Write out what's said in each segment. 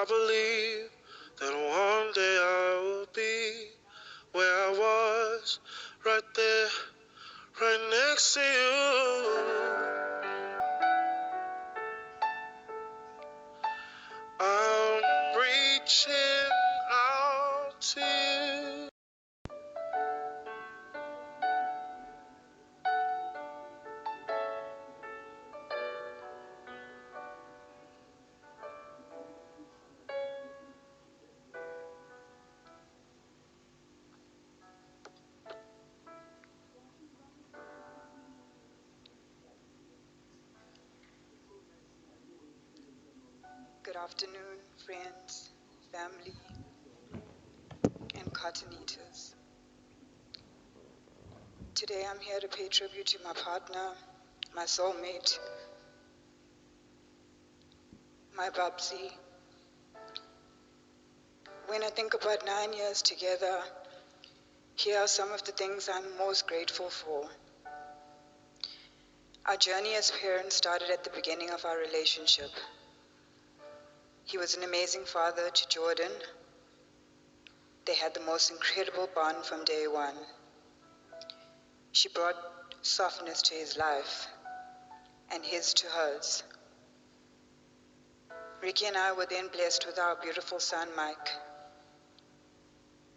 I believe that one day I will be where I was, right there, right next to you. I'm reaching out to you. Good afternoon, friends, family, and cotton eaters. Today I'm here to pay tribute to my partner, my soulmate, my Babsi. When I think about 9 years together, here are some of the things I'm most grateful for. Our journey as parents started at the beginning of our relationship. He was an amazing father to Jordan. They had the most incredible bond from day one. She brought softness to his life and his to hers. Ricky and I were then blessed with our beautiful son, Mike.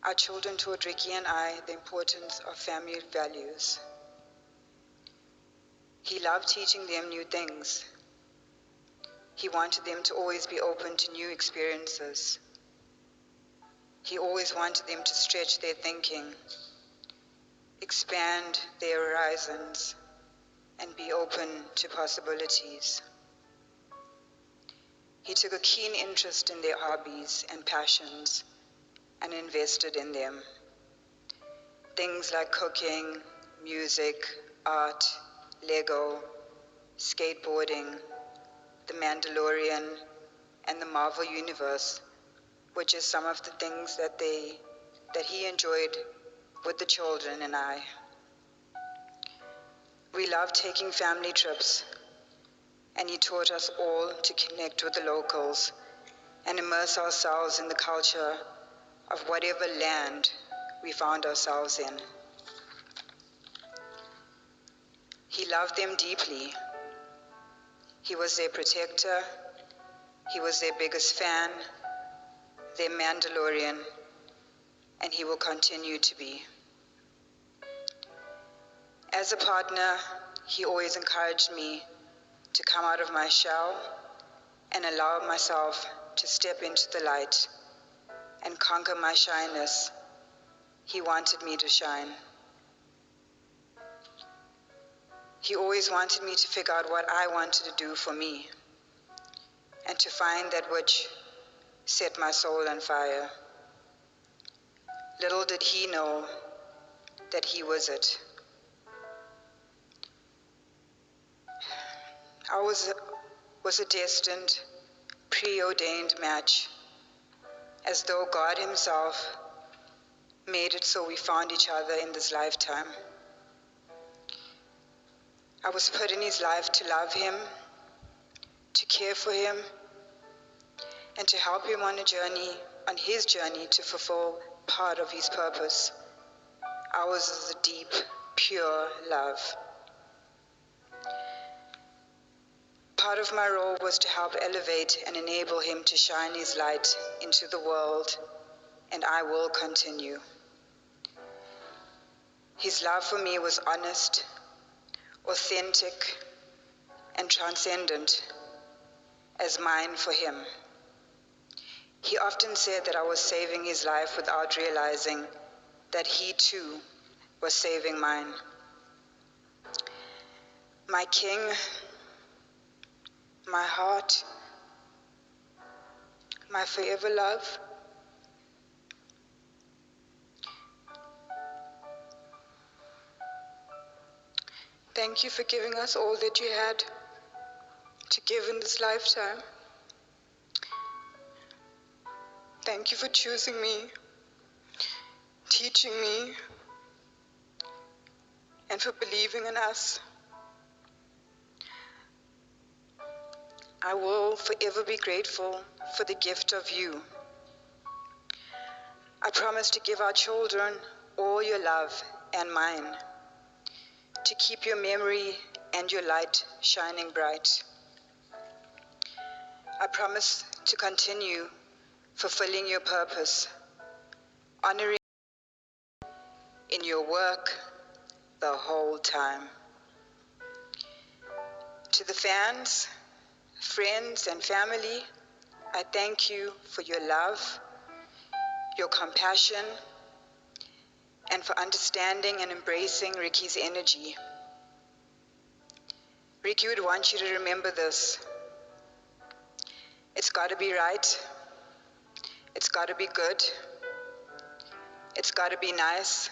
Our children taught Ricky and I the importance of family values. He loved teaching them new things. He wanted them to always be open to new experiences. He always wanted them to stretch their thinking, expand their horizons, and be open to possibilities. He took a keen interest in their hobbies and passions and invested in them. Things like cooking, music, art, Lego, skateboarding, The Mandalorian, and the Marvel Universe were just some of the things that he enjoyed with the children and I. We loved taking family trips, and he taught us all to connect with the locals and immerse ourselves in the culture of whatever land we found ourselves in. He loved them deeply. He was their protector. He was their biggest fan, their Mandalorian, and he will continue to be. As a partner, he always encouraged me to come out of my shell and allow myself to step into the light and conquer my shyness. He wanted me to shine. He always wanted me to figure out what I wanted to do for me and to find that which set my soul on fire. Little did he know that he was it. Ours was a destined, preordained match, as though God himself made it so we found each other in this lifetime. I was put in his life to love him, to care for him, and to help him on his journey to fulfill part of his purpose. Ours is a deep, pure love. Part of my role was to help elevate and enable him to shine his light into the world, and I will continue. His love for me was honest, authentic, and transcendent as mine for him. He often said that I was saving his life without realizing that he too was saving mine. My king, my heart, my forever love. Thank you for giving us all that you had to give in this lifetime. Thank you for choosing me, teaching me, and for believing in us. I will forever be grateful for the gift of you. I promise to give our children all your love and mine, to keep your memory and your light shining bright. I promise to continue fulfilling your purpose, honoring in your work the whole time. To the fans, friends, and family, I thank you for your love, your compassion, and for understanding and embracing Ricky's energy. Ricky would want you to remember this. It's got to be right. It's got to be good. It's got to be nice.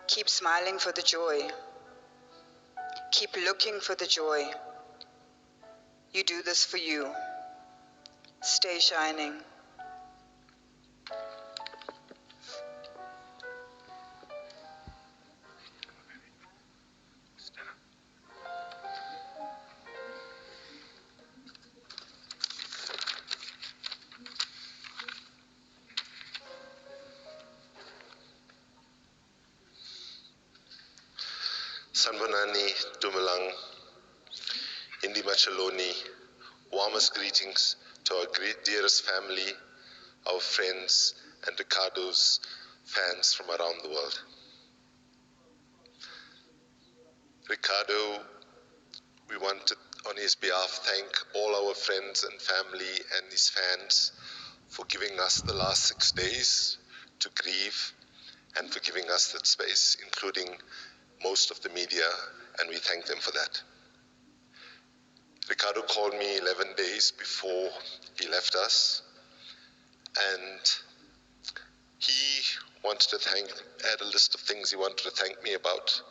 Keep smiling for the joy. Keep looking for the joy. You do this for you. Stay shining. Sanbonani, Dumalang, Indi Machaloni, warmest greetings to our great dearest family, our friends, and Ricardo's fans from around the world. Ricardo, we want to, on his behalf, thank all our friends and family and his fans for giving us the last 6 days to grieve and for giving us that space, including most of the media, and we thank them for that. Ricardo called me 11 days before he left us, and he wanted to had a list of things he wanted to thank me about.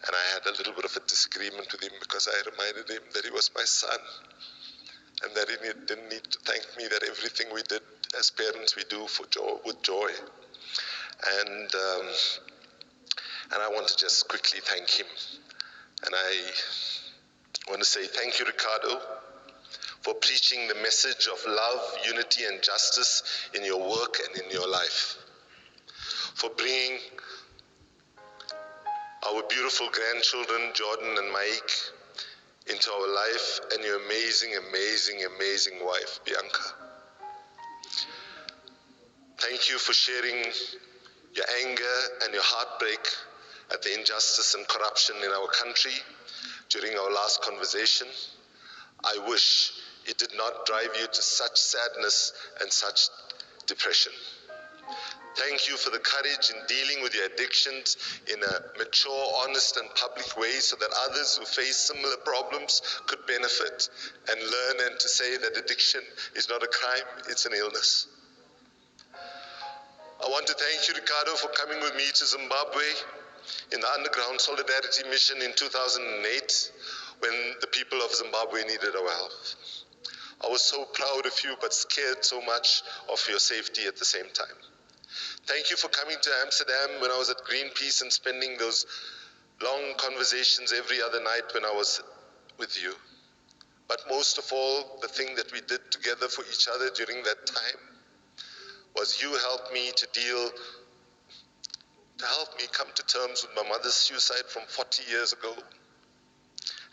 And I had a little bit of a disagreement with him because I reminded him that he was my son and that he didn't need to thank me, that everything we did as parents we do for joy, with joy. And I want to just quickly thank him. And I want to say thank you, Ricardo, for preaching the message of love, unity, and justice in your work and in your life. For bringing our beautiful grandchildren, Jordan and Mike, into our life, and your amazing, amazing, amazing wife, Bianca. Thank you for sharing your anger and your heartbreak at the injustice and corruption in our country during our last conversation. I wish it did not drive you to such sadness and such depression. Thank you for the courage in dealing with your addictions in a mature, honest, and public way so that others who face similar problems could benefit and learn, and to say that addiction is not a crime, it's an illness. I want to thank you, Ricardo, for coming with me to Zimbabwe in the Underground Solidarity Mission in 2008 when the people of Zimbabwe needed our help. I was so proud of you but scared so much of your safety at the same time. Thank you for coming to Amsterdam when I was at Greenpeace and spending those long conversations every other night when I was with you. But most of all, the thing that we did together for each other during that time was you helped me to help me come to terms with my mother's suicide from 40 years ago.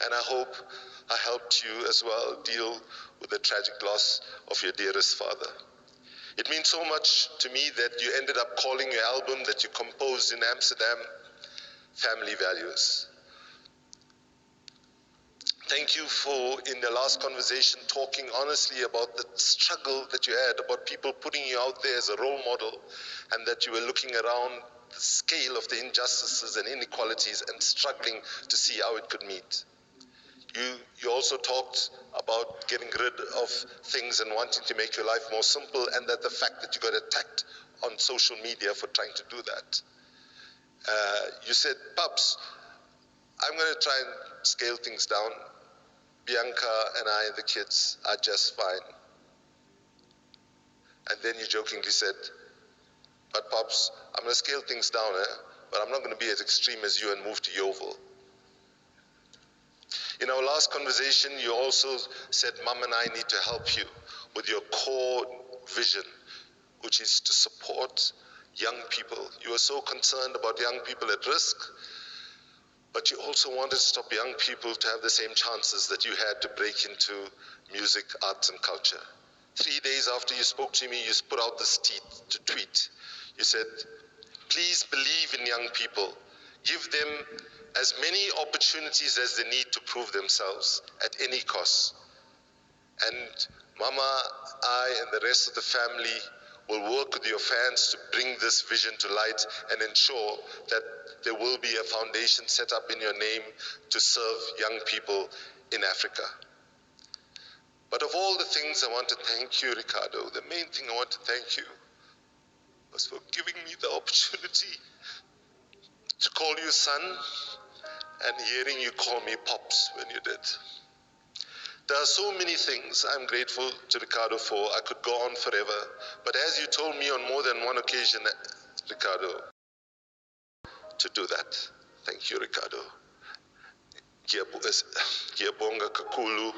And I hope I helped you as well deal with the tragic loss of your dearest father. It means so much to me that you ended up calling your album that you composed in Amsterdam, Family Values. Thank you for, in the last conversation, talking honestly about the struggle that you had, about people putting you out there as a role model, and that you were looking around the scale of the injustices and inequalities and struggling to see how it could meet. You also talked about getting rid of things and wanting to make your life more simple, and that the fact that you got attacked on social media for trying to do that. You said, Pups, I'm going to try and scale things down. Bianca and I, the kids, are just fine. And then you jokingly said, but Pops, I'm going to scale things down, but I'm not going to be as extreme as you and move to Yeovil. In In our last conversation, you also said, Mum and I need to help you with your core vision, which is to support young people. You were so concerned about young people at risk, but you also wanted to stop young people to have the same chances that you had to break into music, arts, and culture. 3 days after you spoke to me, you put out this tweet. You said, please believe in young people. Give them as many opportunities as they need to prove themselves at any cost. And Mama, I, and the rest of the family will work with your fans to bring this vision to light and ensure that there will be a foundation set up in your name to serve young people in Africa. But of all the things, I want to thank you, Ricardo. The main thing I want to thank you was for giving me the opportunity to call you son and hearing you call me Pops when you did. There are so many things I'm grateful to Ricardo for. I could go on forever. But as you told me on more than one occasion, Ricardo, to do that. Thank you, Ricardo. Ngiyabonga kakhulu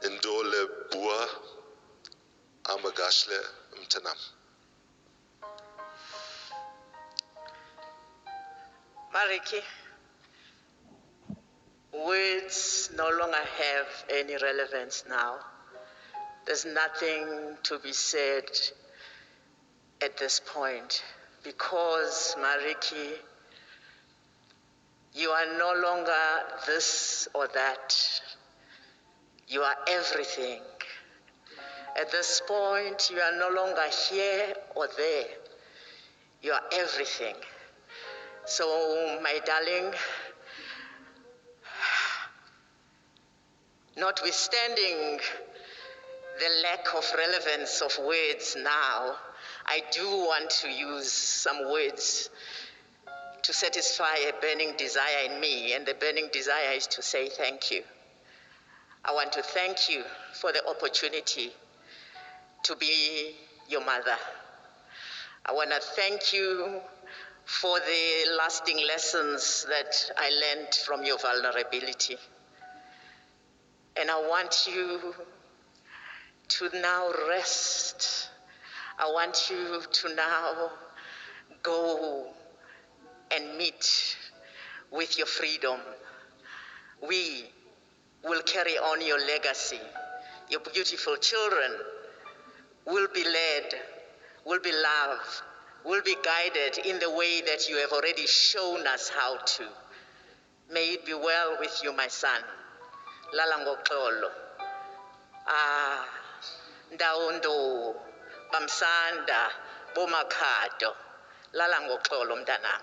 indole bua amagashle mtanam. Mariki, words no longer have any relevance now. There's nothing to be said at this point because, Mariki, you are no longer this or that. You are everything. At this point, you are no longer here or there. You are everything. So, my darling, notwithstanding the lack of relevance of words now, I do want to use some words to satisfy a burning desire in me, and the burning desire is to say thank you. I want to thank you for the opportunity to be your mother. I want to thank you for the lasting lessons that I learned from your vulnerability. And I want you to now rest. I want you to now go and meet with your freedom. We will carry on your legacy. Your beautiful children will be led, will be loved, will be guided in the way that you have already shown us how to. May it be well with you, my son. Lala ngoxolo. Ndawundo, bamsanda, bomakhado. Lala ngoxolo mntanam.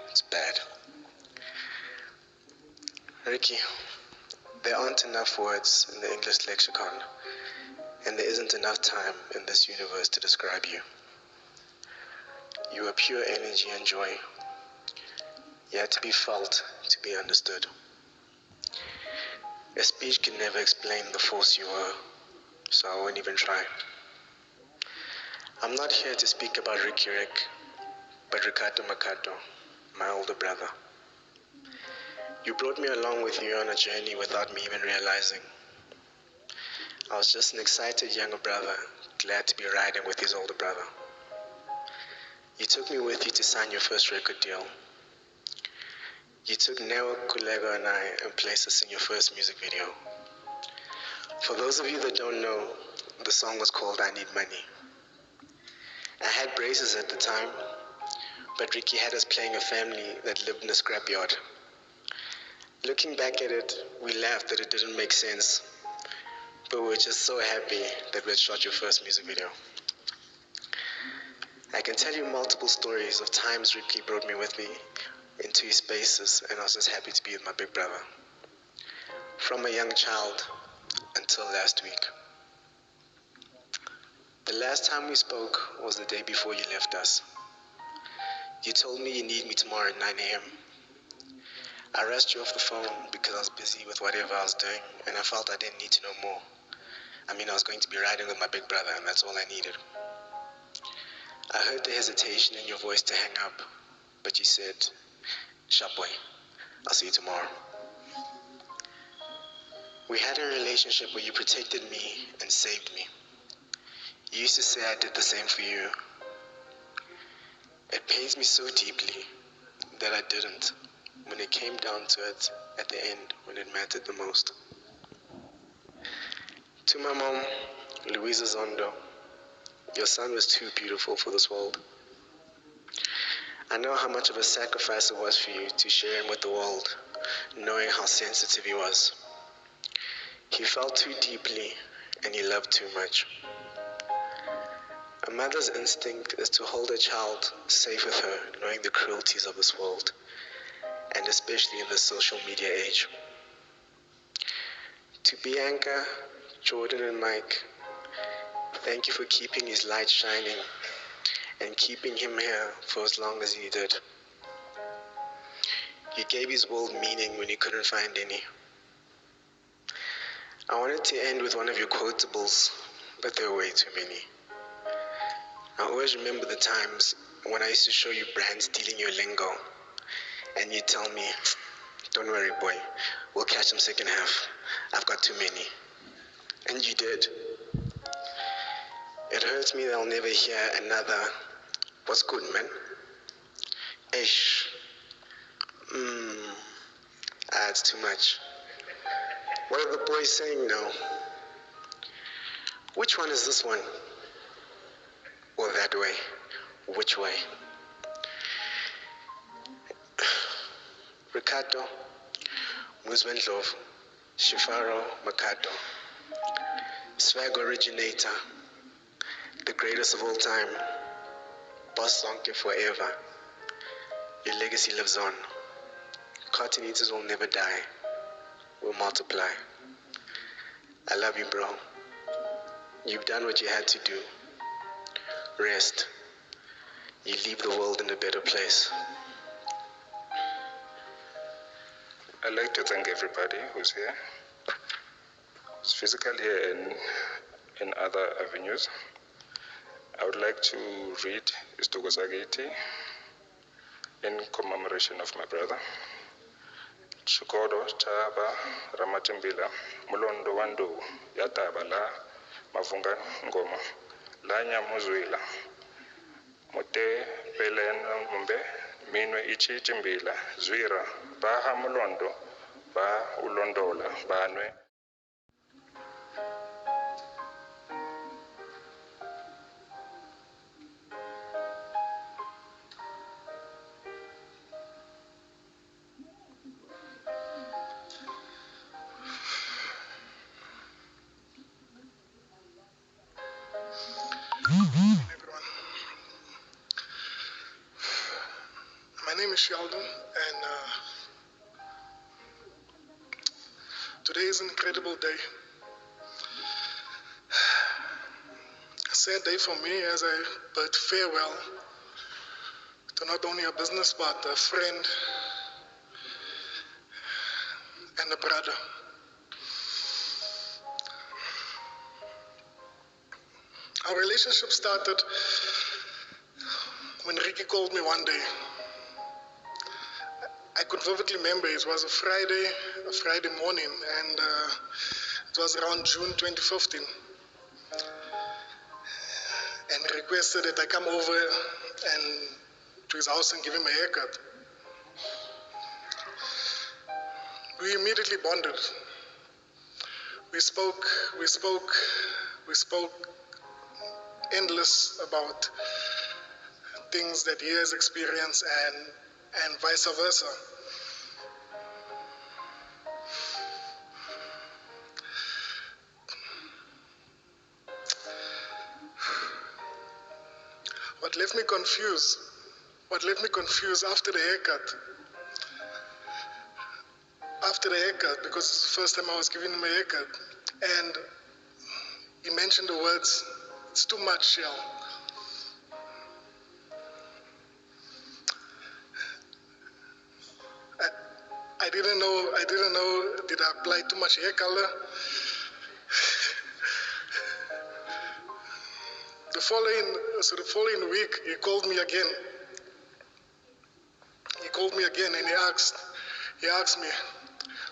It's bad. Ricky, there aren't enough words in the English lexicon, and there isn't enough time in this universe to describe you. You are pure energy and joy, yet to be felt, to be understood. A speech can never explain the force you are, so I won't even try. I'm not here to speak about RickyRick, but Ricardo Makato, my older brother. You brought me along with you on a journey without me even realizing. I was just an excited younger brother, glad to be riding with his older brother. You took me with you to sign your first record deal. You took Neo, Kulego, and I and placed us in your first music video. For those of you that don't know, the song was called I Need Money. I had braces at the time, but Ricky had us playing a family that lived in a scrapyard. Looking back at it, we laughed that it didn't make sense, but we were just so happy that we had shot your first music video. I can tell you multiple stories of times Ricky brought me with me into his spaces, and I was just happy to be with my big brother. from a young child until last week. The last time we spoke was the day before you left us. You told me you need me tomorrow at 9 a.m. I rushed you off the phone because I was busy with whatever I was doing, and I felt I didn't need to know more. I was going to be riding with my big brother, and that's all I needed. I heard the hesitation in your voice to hang up, but you said, "Sharp boy, I'll see you tomorrow." We had a relationship where you protected me and saved me. You used to say I did the same for you. It pains me so deeply that I didn't when it came down to it at the end when it mattered the most. To my mom, Louisa Zondo, your son was too beautiful for this world. I know how much of a sacrifice it was for you to share him with the world, knowing how sensitive he was. He felt too deeply and he loved too much. A mother's instinct is to hold her child safe with her, knowing the cruelties of this world, and especially in the social media age. To Bianca, Jordan, and Mike, thank you for keeping his light shining and keeping him here for as long as you did. You gave his world meaning when you couldn't find any. I wanted to end with one of your quotables, but there were way too many. I always remember the times when I used to show you brands stealing your lingo, and you'd tell me, "Don't worry, boy, we'll catch them second half. I've got too many." And you did. It hurts me that I'll never hear another, "What's good, man?" Ish. It's too much. What are the boys saying now? Which one is this one? Or that way? Which way? Ricardo, Muzwendlov, Shifaro Makato, swag originator, the greatest of all time, Boss Zonke forever. Your legacy lives on. Cartoon eaters will never die. We'll multiply. I love you, bro. You've done what you had to do. Rest. You leave the world in a better place. I'd like to thank everybody who's here, who's physically here and in other avenues. I would like to read Istugosagiti in commemoration of my brother. Chikodo Chaba Ramatimbila, Mulondo Wando, Yataba La, Mavunga Ngoma, Lanya Muzwila, Mote Pelen Mumbe, Minwe Ichi Timbila, Zwira, Baha Mulondo, Ba Ulondola, Banwe. Everyone. My name is Sheldon, and today is an incredible day. A sad day for me as I bid farewell to not only a business but a friend and a brother. Our relationship started when Ricky called me one day. I could vividly remember it was a Friday morning, and it was around June 2015. And he requested that I come over and to his house and give him a haircut. We immediately bonded. We spoke endless about things that he has experienced and vice versa. What left me confused after the haircut, after the haircut, because it's the first time I was giving him a haircut, and he mentioned the words, "It's too much, Shell." I didn't know, did I apply too much hair color? The following week, he called me again. And he asked me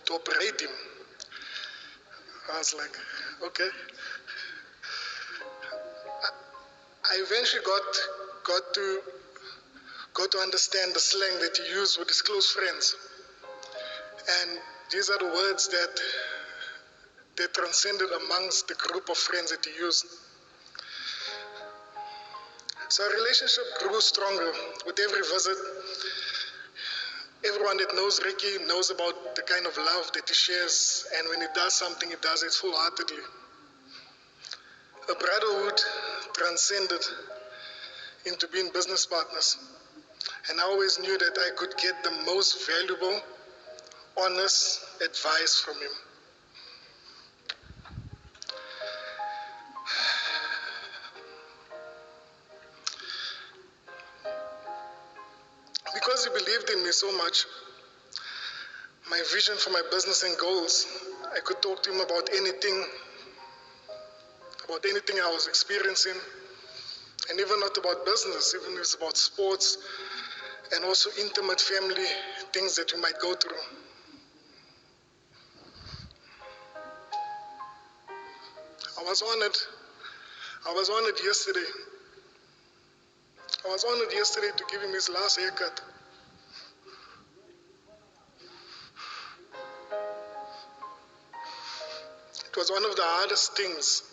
to operate him. I was like, okay. I eventually got to understand the slang that he used with his close friends. And these are the words that they transcended amongst the group of friends that he used. So our relationship grew stronger with every visit. Everyone that knows Ricky knows about the kind of love that he shares, and when he does something, he does it full-heartedly. A brotherhood transcended into being business partners, and I always knew that I could get the most valuable, honest advice from him. Because he believed in me so much, my vision for my business and goals, I could talk to him about anything I was experiencing, and even not about business, even if it's about sports, and also intimate family things that we might go through. I was honored yesterday. I was honored yesterday to give him his last haircut. It was one of the hardest things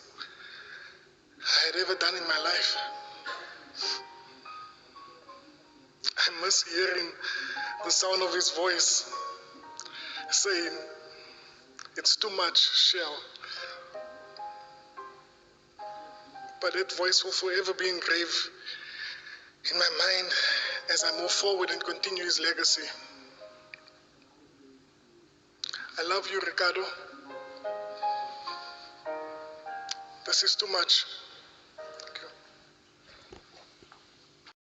I had ever done in my life. I miss hearing the sound of his voice saying, "It's too much, Shell." But that voice will forever be engraved in my mind as I move forward and continue his legacy. I love you, Ricardo. This is too much.